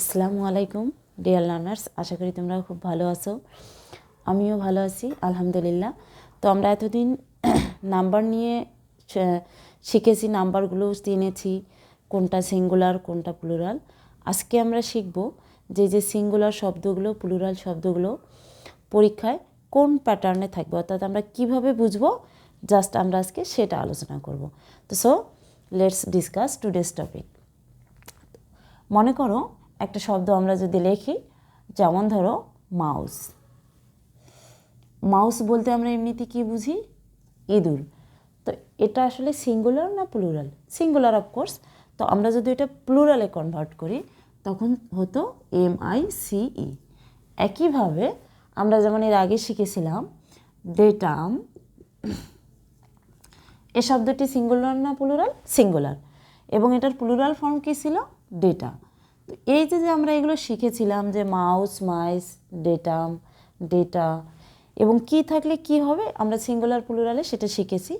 আসসালামুআলাইকুম dear learners, আশা করি তোমরা খুব ভালো আছো। আমিও ভালো আছি আলহামদুলিল্লাহ। তো আমরা এতদিন নাম্বার নিয়ে শিখেছি, নাম্বারগুলো চিনেছি কোনটা সিঙ্গুলার কোনটা প্লুরাল। আজকে আমরা শিখব যে সিঙ্গুলার শব্দগুলো প্লুরাল শব্দগুলো পরীক্ষায় কোন প্যাটার্নে থাকবে, অর্থাৎ আমরা কিভাবে বুঝবো, জাস্ট আমরা আজকে সেটা আলোচনা করব। তো so let's discuss today's topic. মনে করো একটা শব্দ আমরা যদি লিখি, যেমন ধরো মাউস। মাউস বলতে আমরা এমনিতে কি বুঝি? ইঁদুর। তো এটা আসলে সিঙ্গুলার না প্লুরাল? Singular of course. তো আমরা যদি এটা প্লুরালে কনভার্ট করি তখন হতো MICE। একইভাবে আমরা যেমন এর আগে শিখেছিলাম ডেটাম, এ শব্দটি সিঙ্গুলার না প্লুরাল? সিঙ্গুলার। এবং এটার প্লুরাল ফর্ম কী ছিল? ডেটা। তো এই যে আমরা এগুলো শিখেছিলাম যে মাউস, মাইস, ডেটাম, ডেটা এবং কি থাকলে কি হবে, আমরা সিঙ্গুলার প্লুরালে সেটা শিখেছি।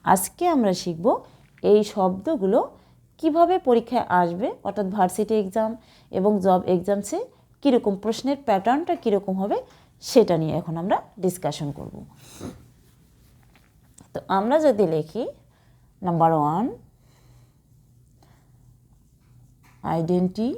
আজকে আমরা শিখব এই শব্দগুলো কিভাবে পরীক্ষায় আসবে, অর্থাৎ ভার্সিটি এক্সাম এবং জব এক্সামসে কীরকম প্রশ্নের প্যাটার্নটা কীরকম হবে সেটা নিয়ে এখন আমরা ডিসকাশন করব। তো আমরা যদি লিখি number 1, identify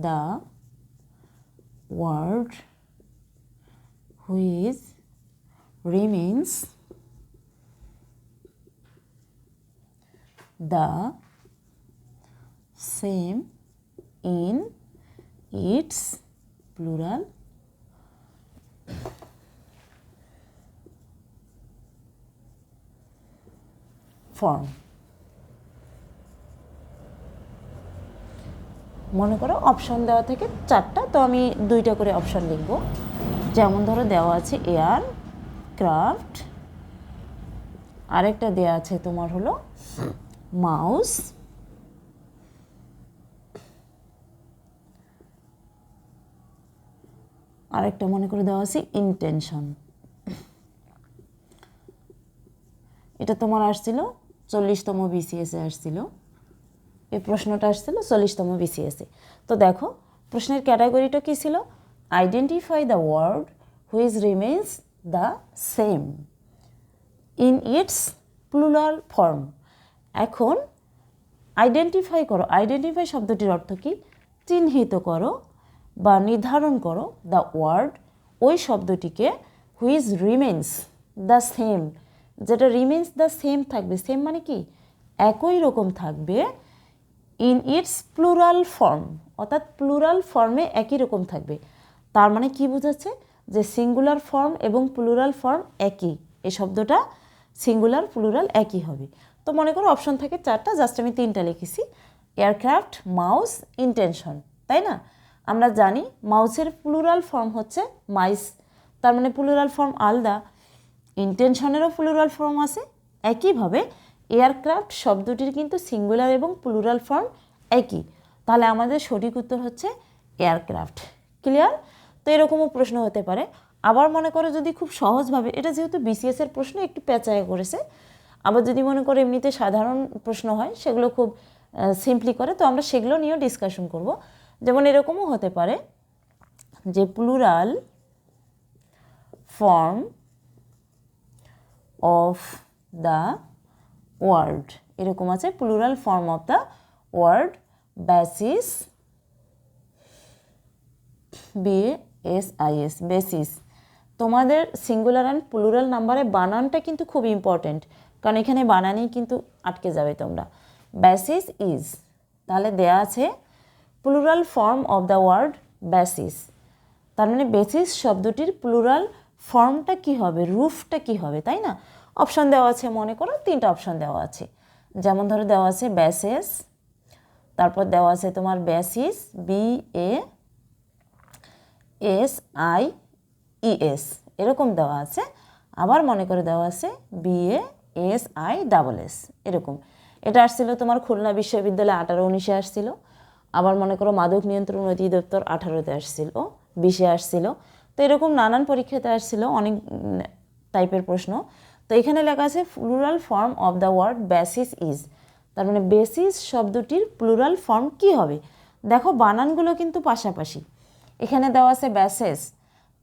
the word which remains the same in its plural form। মনে করো অপশন দেওয়া থেকে 4টা, তো আমি 2টা করে অপশন লিখব। যেমন ধরো দেওয়া আছে এয়ার ক্রাফট, আরেকটা দেওয়া আছে তোমার হলো মাউস, আরেকটা মনে করে দেওয়া আছে ইন্টেনশন। এটা তোমার আসছিল 40তম BCS-এ আসছিল, এই প্রশ্নটা আসছিল 40তম BCS-এ। তো দেখো প্রশ্নের ক্যাটাগরিটা কী ছিল? Identify the word which remains the same in its plural form. এখন আইডেন্টিফাই করো, আইডেন্টিফাই শব্দটির অর্থ কী? চিহ্নিত করো বা নির্ধারণ করো দ্য ওয়ার্ড, ওই শব্দটিকে, হুইচ রিমেইনস দ্য সেম, যেটা রিমেইনস দ্য সেম থাকবে। সেম মানে কি? একই রকম থাকবে। ইন ইটস প্লুরাল ফর্ম, অর্থাৎ প্লুরাল ফর্মে একই রকম থাকবে। তার মানে কি বোঝাচ্ছে? যে সিঙ্গুলার ফর্ম এবং প্লুরাল ফর্ম একই, এই শব্দটা সিঙ্গুলার প্লুরাল একই হবে। তো মনে করো অপশন থাকে 4টা, জাস্ট আমি 3টা লিখেছি, এয়ারক্রাফট, মাউস, ইন্টেনশন, তাই না? আমরা জানি মাউসের প্লুরাল ফর্ম হচ্ছে মাইস, তার মানে প্লুরাল ফর্ম আলাদা। ইন্টেনশনেরও প্লুরাল ফর্ম আছে। একইভাবে এয়ারক্রাফট শব্দটির কিন্তু সিঙ্গুলার এবং প্লুরাল ফর্ম একই। তাহলে আমাদের সঠিক উত্তর হচ্ছে এয়ারক্রাফট। ক্লিয়ার? তো এরকমও প্রশ্ন হতে পারে। আবার মনে করো যদি খুব সহজভাবে, এটা যেহেতু BCS-এর প্রশ্ন একটু পেঁচায় করেছে, আবার যদি মনে করো এমনিতে সাধারণ প্রশ্ন হয় সেগুলো খুব সিম্পলি করে, তো আমরা সেগুলো নিয়েও ডিসকাশন করব। যেমন এরকমও হতে পারে যে plural form of the word, এরকম আছে plural form of the word basis, BASIS, basis. তোমাদের সিঙ্গুলার অ্যান্ড প্লুরাল নাম্বারে বানানটা কিন্তু খুব ইম্পর্টেন্ট, কারণ এখানে বানানেই কিন্তু আটকে যাবে তোমরা। বেসিস ইজ, তাহলে দেয়া আছে plural form of the word basis, তার মানে বেসিস শব্দটির প্লুরাল ফর্মটা কি হবে, রুফটা কি হবে, তাই না? অপশন দেওয়া আছে, মনে করো 3টা অপশন দেওয়া আছে। যেমন ধরো দেওয়া আছে বেসেস, তারপর দেওয়া আছে তোমার বেসিস, BASIES, এরকম দেওয়া আছে। আবার মনে করে দেওয়া আছে BASISS, এরকম। এটা আসছিল তোমার খুলনা বিশ্ববিদ্যালয়ে 18-19-এ আসছিল। আবার মনে করো মাদক নিয়ন্ত্রণ অধিদপ্তর 18-তে আসছিল, 20-এ আসছিল। তো এরকম নানান পরীক্ষাতে আসছিল অনেক টাইপের প্রশ্ন। তো এখানে লেখা আছে plural form of the word basis is, তার মানে বেসিস শব্দটির প্লুরাল ফর্ম কি হবে? দেখো বানানগুলো কিন্তু পাশাপাশি, এখানে দেওয়া আছে বেসিস,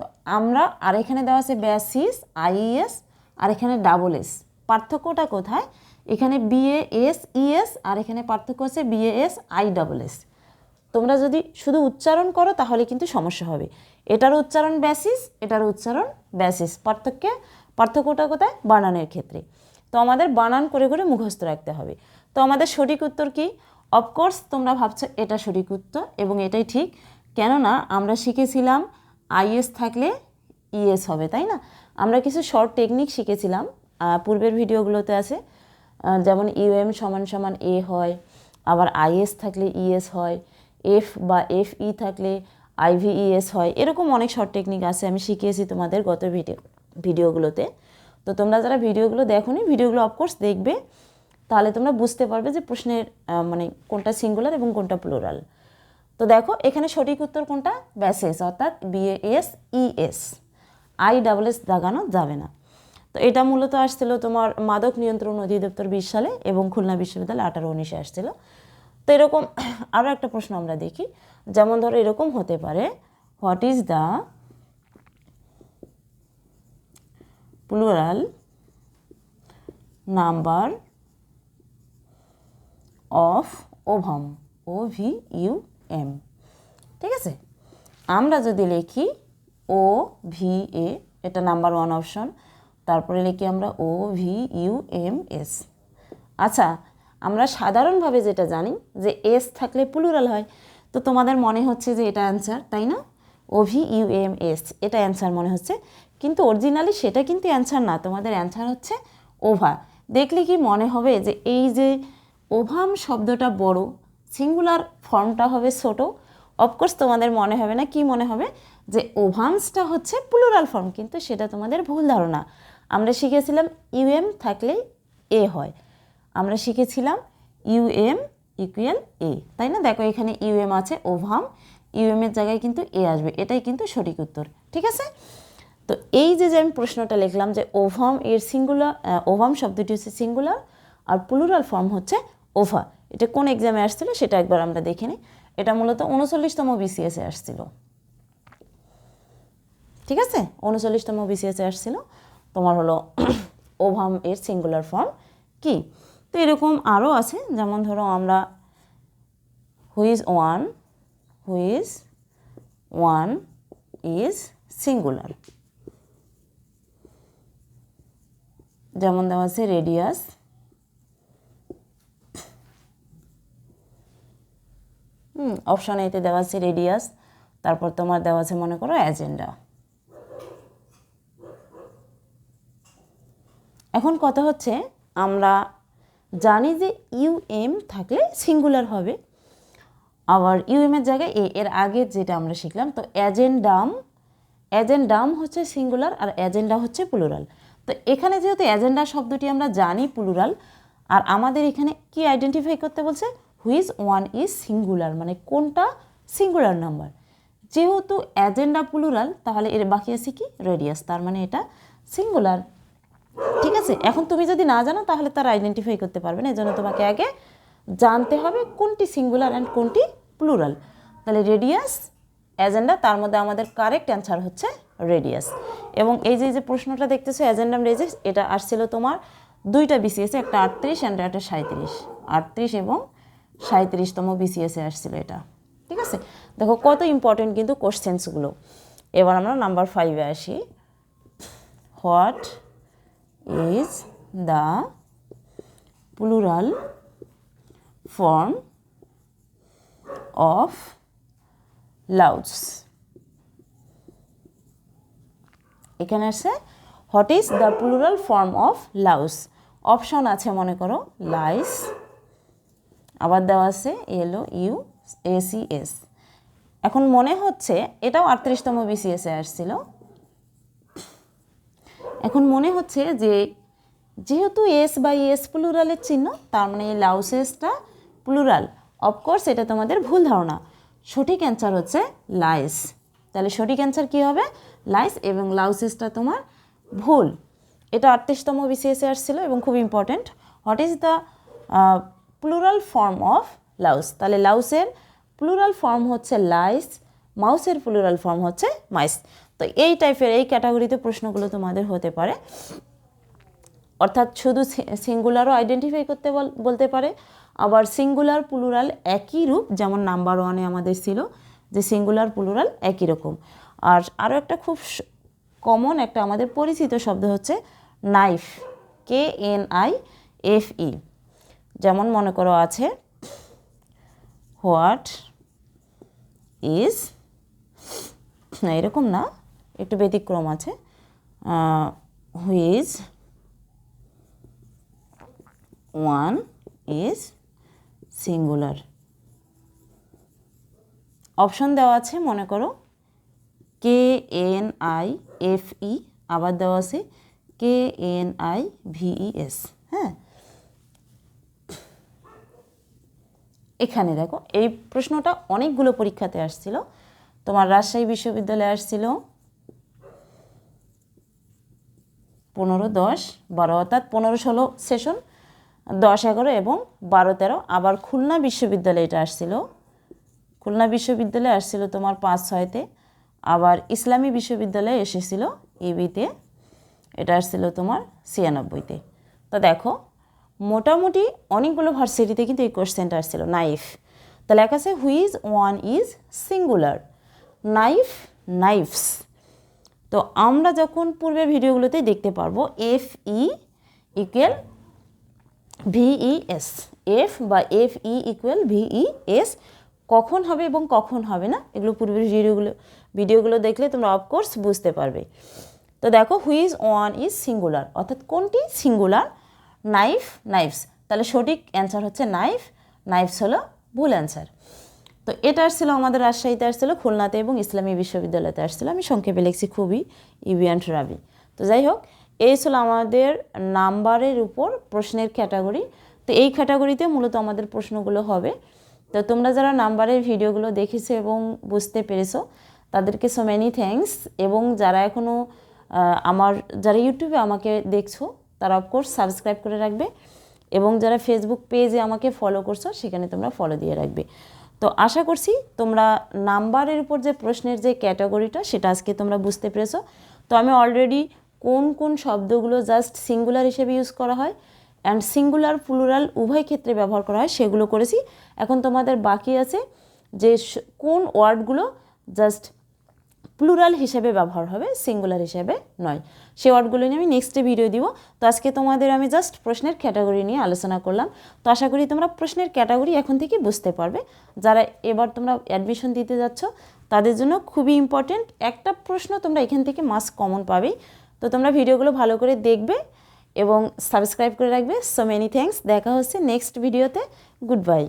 তো আমরা আর এখানে দেওয়া আছে বেসিস আইএস আর এখানে ডাবল এস। পার্থক্যটা কোথায়? এখানে বিএএস ইএস আর এখানে পার্থক্য আছে বিএএস আই ডাবল এস। তোমরা যদি শুধু উচ্চারণ করো তাহলে কিন্তু সমস্যা হবে। এটার উচ্চারণ বেসিস, এটার উচ্চারণ বেসিস। পার্থক্যটা কোথায়? বানানের ক্ষেত্রে। তো আমাদের বানান করে করে মুখস্থ রাখতে হবে। তো আমাদের সঠিক উত্তর কি? অফকোর্স তোমরা ভাবছো এটা সঠিক উত্তর এবং এটাই ঠিক, কেননা আমরা শিখেছিলাম আইএস থাকলে ইএস হবে, তাই না? আমরা কিছু শর্ট টেকনিক শিখেছিলাম, পূর্বের ভিডিওগুলোতে আছে, যেমন ইউএম সমান সমান এ হয়, আবার আইএস থাকলে ইএস হয়, এফ বা এফ ই থাকলে আইভিইএস হয়, এরকম অনেক শর্ট টেকনিক আছে, আমি শিখিয়েছি তোমাদের গত ভিডিওগুলোতে। তো তোমরা যারা ভিডিওগুলো দেখোনি, ভিডিওগুলো অফকোর্স দেখবে, তাহলে তোমরা বুঝতে পারবে যে প্রশ্নের মানে কোনটা সিঙ্গুলার এবং কোনটা প্লুরাল। তো দেখো এখানে সঠিক উত্তর কোনটা? বেসিস, অর্থাৎ B A S E S, I double S দাগানো যাবে না। তো এটা মূলত আসছিল তোমার মাদক নিয়ন্ত্রণ অধিদপ্তর 20 সালে এবং খুলনা বিশ্ববিদ্যালয় 18-19-এ আসছিল। তো এরকম আরও একটা প্রশ্ন আমরা দেখি, যেমন ধরো এরকম হতে পারে, what is the plural number of ovum, OVUM। ঠিক আছে, আমরা যদি লিখি OVA, এটা নাম্বার 1 অপশন, তারপরে লিখি আমরা OVUMS। আচ্ছা, আমরা সাধারণভাবে যেটা জানি যে এস থাকলে প্লুরাল হয়, তো তোমাদের মনে হচ্ছে যে এটা অ্যান্সার, তাই না? OVUMS এটা অ্যান্সার মনে হচ্ছে, কিন্তু অরিজিনালি সেটা কিন্তু অ্যান্সার না, তোমাদের অ্যান্সার হচ্ছে ওভা। দেখলে কি মনে হবে যে এই যে ওভাম শব্দটা বড়, সিঙ্গুলার ফর্মটা হবে ছোট? অফকোর্স তোমাদের মনে হবে না, কি মনে হবে? যে ওভামসটা হচ্ছে প্লুরাল ফর্ম, কিন্তু সেটা তোমাদের ভুল ধারণা। আমরা শিখেছিলাম ইউএম থাকলেই এ হয়, আমরা শিখেছিলাম ইউএম ইকুয়াল এ, তাই না? দেখো এখানে ইউএম আছে, ওভাম, ইউএমের জায়গায় কিন্তু এ আসবে, এটাই কিন্তু সঠিক উত্তর। ঠিক আছে, তো এই যে আমি প্রশ্নটা লিখলাম যে ওভাম এর সিঙ্গুলার, ওভাম শব্দটি হচ্ছে সিঙ্গুলার আর প্লুরাল ফর্ম হচ্ছে ওভা, এটা কোন এক্সামে আসছিল সেটা একবার আমরা দেখে নিই। এটা মূলত 39তম বিসিএসে আসছিল। ঠিক আছে, 39তম বিসিএসে আসছিল তোমার হলো ওভাম এর সিঙ্গুলার ফর্ম কি। তো এরকম আরও আছে, যেমন ধরো আমরা হুইজ ওয়ান ইজ সিঙ্গুলার, যেমন দেওয়া আছে রেডিয়াস, অপশন এতে দেওয়া আছে রেডিয়াস, তারপর তোমার দেওয়া আছে মনে করো এজেন্ডা। এখন কথা হচ্ছে আমরা জানি যে ইউএম থাকলে সিঙ্গুলার হবে, আবার ইউএম এর জায়গায় এ, এর আগে যেটা আমরা শিখলাম। তো এজেন্ডাম হচ্ছে সিঙ্গুলার আর এজেন্ডা হচ্ছে প্লুরাল। তো এখানে যেহেতু এজেন্ডা শব্দটি আমরা জানি প্লুরাল, আর আমাদের এখানে কি আইডেন্টিফাই করতে বলছে? হুইচ ওয়ান ইজ সিঙ্গুলার, মানে কোনটা সিঙ্গুলার নাম্বার। যেহেতু এজেন্ডা প্লুরাল, তাহলে এর বাকি আছে কি? রেডিয়াস, তার মানে এটা সিঙ্গুলার। ঠিক আছে, এখন তুমি যদি না জানো তাহলে তার আইডেন্টিফাই করতে পারবে না, এজন্য তোমাকে আগে জানতে হবে কোনটি সিঙ্গুলার অ্যান্ড কোনটি প্লুরাল। তাহলে রেডিয়াস, এজেন্ডা, তার মধ্যে আমাদের কারেক্ট অ্যান্সার হচ্ছে রেডিয়াস। এবং এই যে প্রশ্নটা দেখতেছো এজেন্ডাম রেডিয়াস, এটা আসছিল তোমার 2টা বিসিএসে, একটা 38 অ্যান্ড একটা 37, 38 এবং 37তম বিসিএসে আসছিল এটা। ঠিক আছে, দেখো কত ইম্পর্টেন্ট কিন্তু কোশ্চেন্সগুলো। এবার আমরা নাম্বার 5-এ আসি। What is the plural form of louds? এখানে আছে what is the plural form of louse. Option আছে মনে করো লাইস, আবার দেওয়া আছে LOUACS। এখন মনে হচ্ছে এটাও 38তম বিসিএসে আসছিল। এখন মনে হচ্ছে যে যেহেতু এস বাই এস প্লুরালের চিহ্ন, তার মানে এই লাউসেসটা প্লুরাল। অফকোর্স এটা তোমাদের ভুল ধারণা, সঠিক অ্যান্সার হচ্ছে লাইস। তাহলে সঠিক অ্যান্সার কী হবে? লাইস, এবং লাউসেসটা তোমার ভুল। এটা 38তম বিসিএসে আসছিল এবং খুব important. What is the plural form of Laos. তাহলে লাউসের প্লুরাল ফর্ম হচ্ছে লাইস, মাউসের প্লুরাল ফর্ম হচ্ছে মাইস। তো এই টাইপের এই ক্যাটাগরিতে প্রশ্নগুলো তোমাদের হতে পারে, অর্থাৎ শুধু সিঙ্গুলারও আইডেন্টিফাই করতে বলতে পারে, আবার সিঙ্গুলার প্লুরাল একই রূপ, যেমন নাম্বার 1-এ আমাদের ছিল যে সিঙ্গুলার প্লুরাল একই রকম। আর আরও একটা খুব কমন একটা আমাদের পরিচিত শব্দ হচ্ছে নাইফ, KNIFE। যেমন মনে করো আছে হোয়াট ইজ, না এরকম না, একটু ব্যতিক্রম আছে, which one is singular. Option দেওয়া আছে, মনে করো KNIFE, আবার দেওয়া আছে KNIVES। হ্যাঁ, এখানে দেখো এই প্রশ্নটা অনেকগুলো পরীক্ষাতে আসছিল। তোমার রাজশাহী বিশ্ববিদ্যালয়ে আসছিল 15-10-12, অর্থাৎ 15-16 সেশন, 10-11 এবং 12-13। আবার খুলনা বিশ্ববিদ্যালয়ে এটা আসছিল, খুলনা বিশ্ববিদ্যালয়ে আসছিল তোমার 5-6-তে। আবার ইসলামী বিশ্ববিদ্যালয়ে এসেছিল ইবিতে, এটা আসছিল তোমার 96-তে। তো দেখো মোটামুটি অনেকগুলো ভার্সিটিতে কিন্তু এই কোশ্চেনটা আসছিল। নাইফ, তো লেখা আছে which one is singular, knife, Knives. তো আমরা যখন পূর্বের ভিডিওগুলোতে দেখতে পারবো FE ইকুয়াল VES, F বা FE ইকুয়াল VES কখন হবে এবং কখন হবে না, এগুলো পূর্বের ভিডিওগুলো দেখলে তোমরা অফকোর্স বুঝতে পারবে। তো দেখো হুইজ ওয়ান ইজ সিঙ্গুলার, অর্থাৎ কোনটি সিঙ্গুলার, নাইফ, নাইফস। তাহলে সঠিক অ্যান্সার হচ্ছে নাইফ, নাইফস হলো ভুল অ্যান্সার। তো এটা আসছিল আমাদের রাজশাহীতে আসছিল, খুলনাতে এবং ইসলামী বিশ্ববিদ্যালয়তে আসছিল। আমি সংক্ষেপে লিখছি খুবই ইবি অ্যান্ড রাবি। তো যাই হোক, এই ছিল আমাদের নাম্বারের উপর প্রশ্নের ক্যাটাগরি। তো এই ক্যাটাগরিতে মূলত আমাদের প্রশ্নগুলো হবে। তো তোমরা যারা নাম্বারের ভিডিওগুলো দেখেছো এবং বুঝতে পেরেছো তাদেরকে সো মেনি থ্যাঙ্কস। এবং যারা এখনও যারা ইউটিউবে আমাকে দেখছো তারা অফকোর্স সাবস্ক্রাইব করে রাখবে, এবং যারা ফেসবুক পেজে আমাকে ফলো করছো সেখানে তোমরা ফলো দিয়ে রাখবে। তো আশা করছি তোমরা নাম্বারের উপর যে প্রশ্নের যে ক্যাটাগরিটা সেটা আজকে তোমরা বুঝতে পেরেছো। তো আমি অলরেডি কোন কোন শব্দগুলো জাস্ট সিঙ্গুলার হিসেবে ইউজ করা হয় অ্যান্ড সিঙ্গুলার প্লুরাল উভয় ক্ষেত্রে ব্যবহার করা হয় সেগুলো করেছি। এখন তোমাদের বাকি আছে যে কোন ওয়ার্ডগুলো জাস্ট প্লুরাল হিসেবে ব্যবহার হবে, সিঙ্গুলার হিসেবে নয়, সেই ওয়ার্ডগুলো নিয়ে আমি নেক্সট ভিডিও দিব। তো আজকে তোমাদের আমি জাস্ট প্রশ্নের ক্যাটাগরি নিয়ে আলোচনা করলাম। তো আশা করি তোমরা প্রশ্নের ক্যাটাগরি এখন থেকে বুঝতে পারবে। যারা এবার তোমরা অ্যাডমিশন দিতে যাচ্ছ তাদের জন্য খুবই ইম্পর্টেন্ট একটা প্রশ্ন তোমরা এখান থেকে মাস্ট কমন পাবেই। তো তোমরা ভিডিওগুলো ভালো করে দেখবে এবং সাবস্ক্রাইব করে রাখবে। সো মেনি থ্যাঙ্কস, দেখা হচ্ছে নেক্সট ভিডিওতে। Good bye.